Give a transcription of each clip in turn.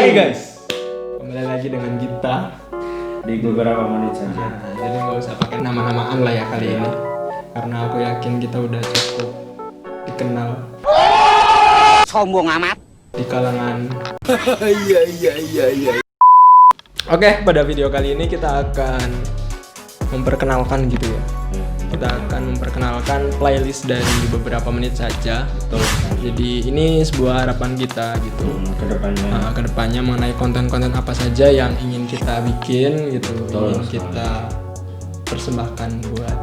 Hai guys, kembali lagi dengan kita di beberapa menit saja. Jadi nggak usah pakai nama-namaan lah ya kali ini, karena aku yakin kita udah cukup dikenal. Sombong amat Di kalangan. Iya. Oke, pada video kali ini kita akan memperkenalkan gitu ya. Kita akan memperkenalkan playlist dari beberapa menit saja. Betul. Jadi ini sebuah harapan kita gitu. Kedepannya mengenai konten-konten apa saja yang ingin kita bikin gitu. Betul, ingin kita persembahkan buat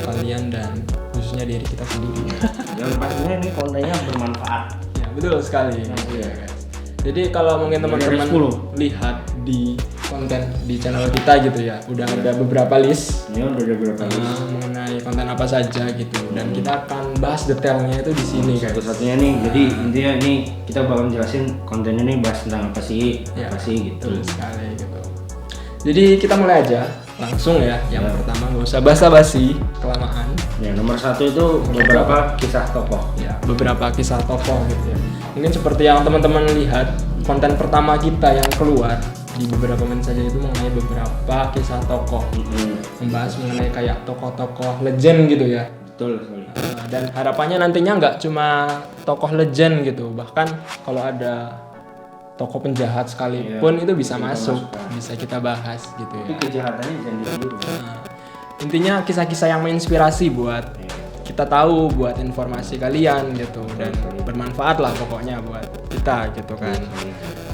kalian dan khususnya diri kita sendiri. Yang pastinya ini kontennya bermanfaat. Ya betul sekali. Iya. Guys. Jadi kalau mungkin teman-teman lihat di konten di channel kita gitu ya, udah ada beberapa list. Ini udah ada beberapa list mengenai konten apa saja gitu, dan kita akan bahas detailnya itu di sini guys. Satu-satunya nih, jadi intinya nih kita bakal jelasin kontennya nih bahas tentang apa sih, Ya, apa sih gitu. betul sekali gitu. Jadi kita mulai aja langsung ya. Yang pertama nggak usah basa-basi kelamaan. Ya, nomor satu itu beberapa kisah tokoh. Ya, beberapa kisah tokoh gitu ya. Mungkin seperti yang teman-teman lihat konten pertama kita yang keluar di beberapa menit saja itu mengenai beberapa kisah tokoh. Membahas mengenai kayak tokoh-tokoh legend gitu ya. Betul sekali. Dan harapannya nantinya nggak cuma tokoh legend gitu, bahkan kalau ada tokoh penjahat sekalipun itu bisa masuk, bisa kita bahas gitu Tapi ya. kejahatannya jangan ditiru. Intinya kisah-kisah yang menginspirasi buat kita tahu, buat informasi kalian gitu, dan bermanfaat lah pokoknya buat kita gitu kan.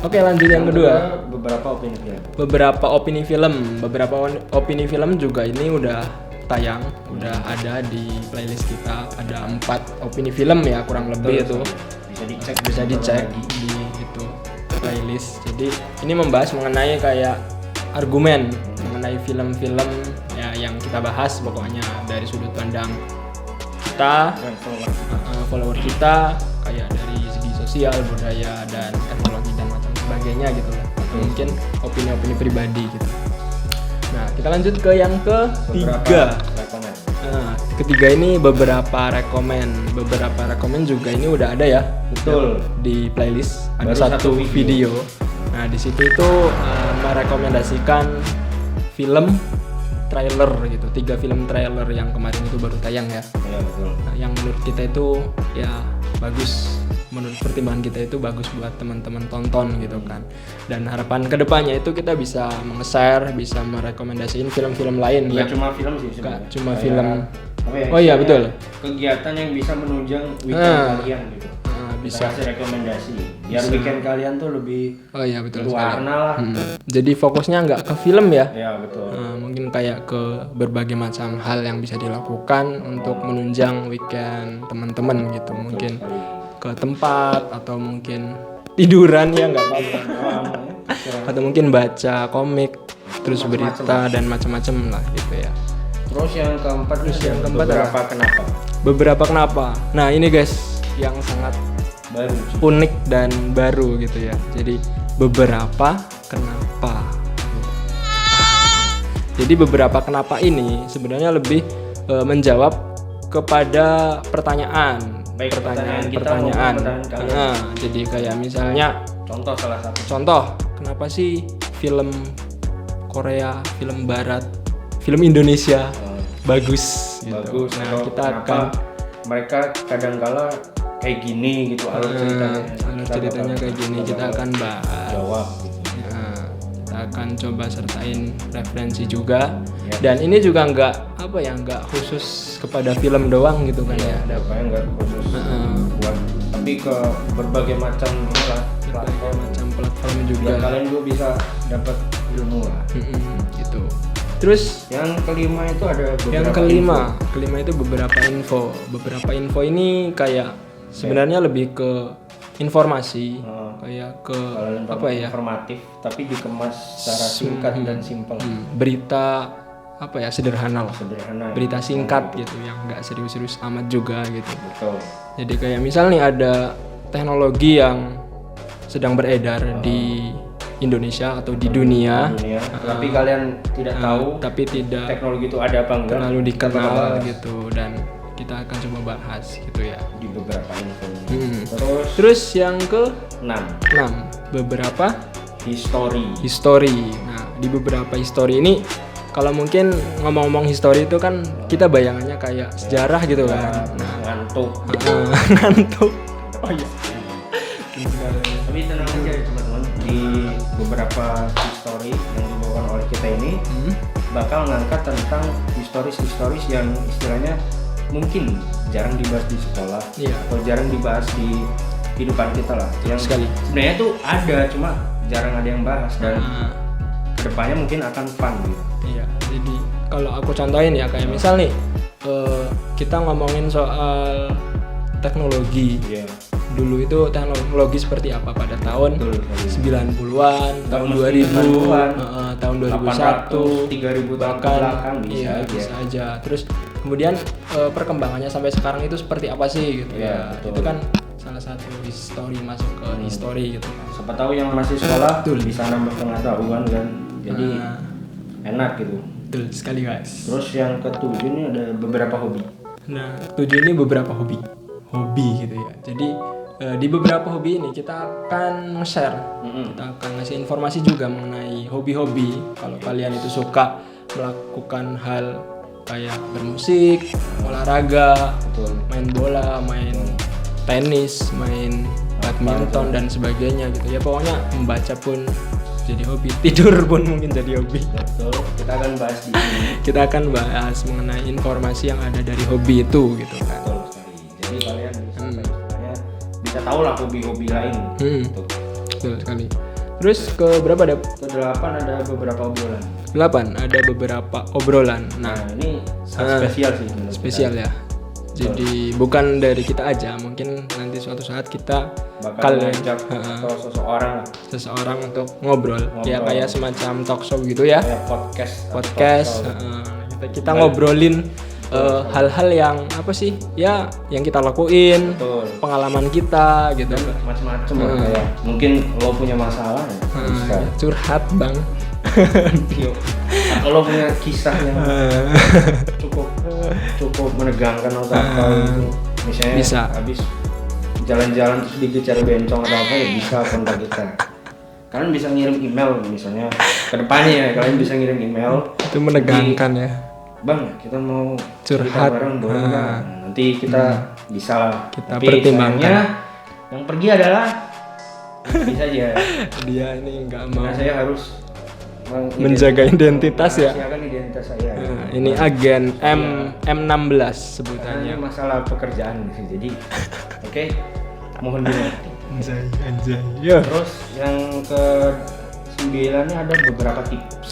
Oke, lanjut yang kedua. Beberapa opini film. Beberapa opini film juga ini udah tayang, udah ada di playlist kita. Ada 4 opini film ya kurang lebih itu. Bisa dicek di itu playlist. Jadi ini membahas mengenai kayak argumen mengenai film-film ya yang kita bahas pokoknya dari sudut pandang kita, follower kita, kayak dari segi sosial, budaya, dan teknologi dan macam sebagainya gitu lah. Atau mungkin opini-opini pribadi gitu. Nah, kita lanjut ke yang ketiga. Nah, ketiga ini beberapa rekomen juga ini udah ada ya. Betul. Di playlist ada Baru satu video. Nah, di situ itu merekomendasikan film trailer gitu, 3 film trailer yang kemarin itu baru tayang ya. Iya, betul. Nah, yang menurut kita itu ya bagus, menurut pertimbangan kita itu bagus buat teman-teman tonton gitu kan. Dan harapan kedepannya itu kita bisa nge-share, bisa merekomendasiin film-film lain Nggak yang cuma film sih nggak sebenarnya. cuma Kayak, film. apa ya, Oh iya betul. Kegiatan yang bisa menunjang weekend kalian gitu. Bisa. Kasih rekomendasi biar weekend kalian tuh lebih Oh iya betul sekali. berwarna lah. Jadi fokusnya nggak ke film ya. Ya betul. Mungkin kayak ke berbagai macam hal yang bisa dilakukan untuk menunjang weekend teman-teman gitu. Mungkin ke tempat atau mungkin tiduran ya nggak apa-apa. Atau mungkin baca komik, terus berita dan macam-macam lah gitu ya. Terus yang keempat beberapa kenapa? Beberapa kenapa. Nah ini guys yang sangat Baru. unik dan baru gitu ya. Jadi beberapa kenapa. Jadi beberapa kenapa ini sebenarnya lebih menjawab kepada pertanyaan. Baik, pertanyaan kita maupun Pertanyaan. pertanyaan kalian. Jadi kayak misalnya Salah satu. contoh, kenapa sih film Korea, film Barat, film Indonesia bagus gitu. Bagus. Nah, Atau kita kenapa akan mereka kadangkala kayak gini gitu alur ceritanya. ceritanya kayak gini, kita akan bahas. Jawab gitu. Nah, kita akan coba sertain referensi juga. Ya. Dan ini juga nggak khusus kepada film doang gitu kan ya. Ada Apa yang nggak khusus buat, tapi ke berbagai macam inilah berbagai macam platform juga. biar kalian juga bisa dapat ilmu lah. Gitu. Terus Yang kelima itu ada beberapa yang kelima itu beberapa info. Beberapa info ini kayak sebenarnya lebih ke informasi, kayak ke apa ya? informatif tapi dikemas secara singkat dan simpel. Berita apa ya, sederhana lah. Sederhana. Berita singkat gitu yang nggak serius-serius amat juga gitu. Betul. Jadi kayak misal nih ada teknologi yang sedang beredar di Indonesia atau di dunia, tapi kalian tidak tahu tapi tidak teknologi itu ada apa enggak, terlalu kita dikenal bahas gitu, dan kita akan coba bahas gitu ya. di beberapa info. Terus yang ke 6 beberapa history. Nah, di beberapa history ini kalau mungkin ngomong-ngomong history itu kan kita bayangannya kayak sejarah gitu kan. Nah, ngantuk. ngantuk. Oh iya. Tapi tenang aja teman-teman, di beberapa history yang dibawakan oleh kita ini bakal ngangkat tentang historis yang istilahnya mungkin jarang dibahas di sekolah atau jarang dibahas di kehidupan kita lah. Yang sekali. Sebenarnya tuh ada, cuma jarang ada yang bahas dan kedepannya mungkin akan fun gitu. Iya, jadi kalau aku contohin ya kayak misal nih kita ngomongin soal teknologi. Dulu itu teknologi seperti apa pada tahun 90-an, tahun 2000-an, tahun 2001, 3000 tahun bahkan bisa aja. Terus kemudian perkembangannya sampai sekarang itu seperti apa sih gitu ya. Itu kan salah satu history, masuk ke history gitu. Siapa tahu yang masih sekolah bisa nambah pengetahuan kan. Jadi enak gitu. Betul sekali guys. Terus yang ketujuh ini ada beberapa hobi. Nah, ketujuh ini beberapa hobi gitu ya. Jadi di beberapa hobi ini kita akan share, kita akan ngasih informasi juga mengenai hobi-hobi. Kalau kalian itu suka melakukan hal kayak bermusik, olahraga, main bola, main tenis, main badminton dan sebagainya gitu ya. Pokoknya membaca pun jadi hobi, tidur pun mungkin jadi hobi. Betul. Kita akan bahas di sini. Kita akan bahas mengenai informasi yang ada dari hobi itu gitu kan. Betul sekali. Jadi kalian bisa tahu lah hobi-hobi lain. Betul sekali. Terus ke berapa ada? Ke-8 ada beberapa obrolan. 8 ada beberapa obrolan. Nah, ini spesial sih. Spesial ya. Jadi bukan dari kita aja, mungkin nanti suatu saat kita bakal ngajak seseorang untuk ngobrol. Ya kayak semacam talk show gitu ya. Kayak podcast. Kita ngobrolin hal-hal yang apa sih ya yang kita lakuin, pengalaman kita gitu, macam-macam kayak mungkin lo punya masalah bisa curhat bang. Kalau punya kisah yang cukup menegangkan atau apa gitu, misalnya bisa. Habis jalan-jalan terus dikejar bencong atau apa ya bisa kontak kita. Kalian bisa ngirim email misalnya kedepannya ya, kalian bisa ngirim email. Itu menegangkan ya. Bang, kita mau curhat bareng boleh nggak? Nanti kita bisa lah. Kita pertimbangkan. Yang pergi adalah bisa aja. Dia ini nggak mau. Karena saya harus menjaga identitas ya. Identitas saya. Ini agen M16 sebutannya. Ini masalah pekerjaan sih. Jadi oke, mohon dimengerti. Anjay. Yo. Terus yang ke-9 ini ada beberapa tips.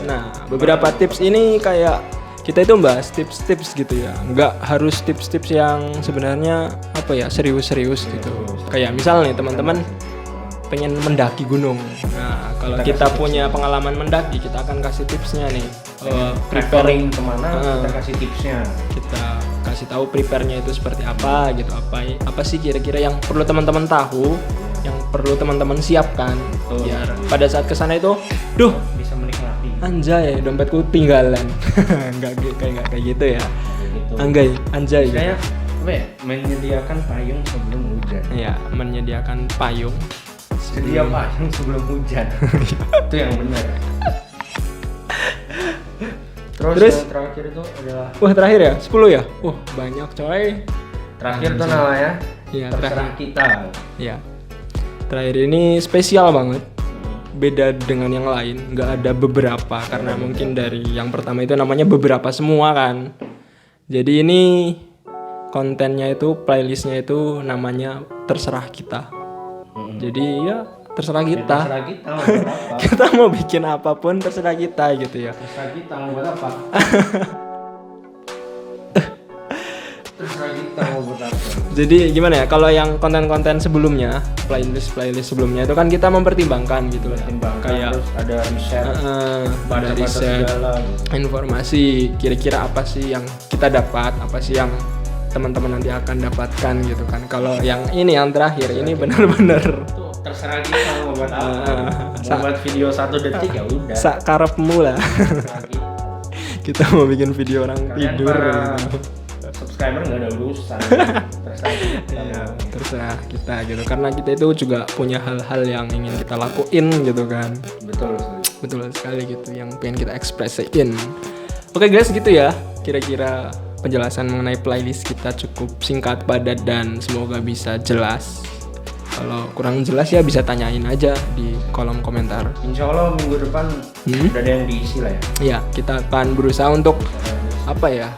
Nah, beberapa tips ini kayak kita itu bahas tips-tips gitu ya. Nggak harus tips-tips yang sebenarnya apa ya serius-serius gitu. Kayak misal nih teman-teman pengen mendaki gunung. Nah, kalau kita punya pengalaman mendaki, kita akan kasih tipsnya nih. Preparing kemana, kita kasih tipsnya. Kita kasih tahu prepare-nya itu seperti apa gitu. Apa sih kira-kira yang perlu teman-teman tahu, yang perlu teman-teman siapkan biar pada saat kesana itu, bisa menikmati. Anjay, dompetku tinggalan. Enggak kayak gitu ya. Anjay. Saya menyediakan payung sebelum hujan. Iya, menyediakan payung. Sedia payung sebelum hujan. Itu yang benar. Terus yang terakhir itu adalah terakhir ya? 10 ya? Banyak coy. Terakhir tuh namanya terserah kita. Iya. Terakhir ini spesial banget. Beda dengan yang lain, nggak ada beberapa karena mungkin dari yang pertama itu namanya beberapa semua kan. Jadi ini kontennya itu, playlistnya itu namanya terserah kita. Jadi ya terserah kita. Kita mau bikin apapun terserah kita gitu ya. Terserah kita mau buat apa? Terserah kita mau buat apa. Jadi gimana ya? Kalau yang konten-konten sebelumnya, playlist sebelumnya itu kan kita mempertimbangkan gitu ya. Kayak terus ada riset, informasi kira-kira apa sih yang kita dapat, apa sih yang teman-teman nanti akan dapatkan gitu kan. Kalau yang ini yang terakhir ini benar-benar terserah kita mau buat apa. Mau buat video 1 detik ya udah. Sakarepmu lah. Kita mau bikin video orang kalian tidur para gitu. subscriber nggak ada urusan. Terserah kita gitu, karena kita itu juga punya hal-hal yang ingin kita lakuin gitu kan. Betul sekali gitu, yang pengen kita ekspresiin. Oke guys, gitu ya kira-kira penjelasan mengenai playlist kita, cukup singkat, padat, dan semoga bisa jelas. Kalau kurang jelas ya bisa tanyain aja di kolom komentar. Insya Allah minggu depan udah ada yang diisi lah ya. Iya, kita akan berusaha untuk apa ya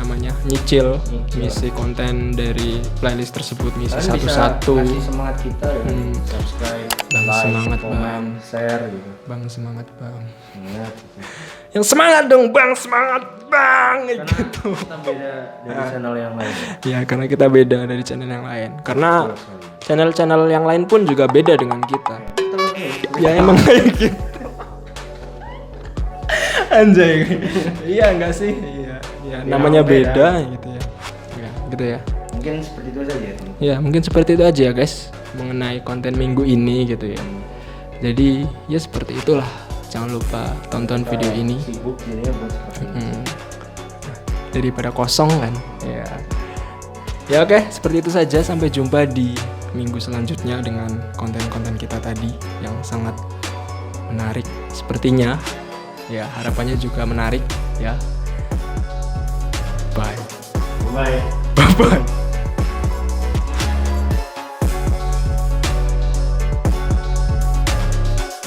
namanya, nyicil ngisi konten dari playlist tersebut, ngisi Kalian satu-satu. bisa kasih semangat kita ya, subscribe, Bang, like, semangat, komen, Bang. share gitu. Bang, semangat bang. Semangat. Yang semangat dong bang, semangat bang. Karena kita beda dari channel yang lain. Ya karena kita beda dari channel yang lain. Karena channel-channel yang lain pun juga beda dengan kita. Ya emang kayak gitu. Anjay. Iya enggak sih? Iya. Ya, namanya beda gitu ya. Ya, gitu ya. Mungkin seperti itu saja ya. Ya, mungkin seperti itu aja ya, guys, mengenai konten minggu ini gitu ya. Jadi, ya seperti itulah. Jangan lupa tonton video ini. Sibuk jadinya buat seperti itu. Daripada kosong kan. Ya. Ya oke, seperti itu saja. Sampai jumpa di minggu selanjutnya dengan konten-konten kita tadi yang sangat menarik sepertinya. Ya, harapannya juga menarik ya. Bye. Bye. Bye bye.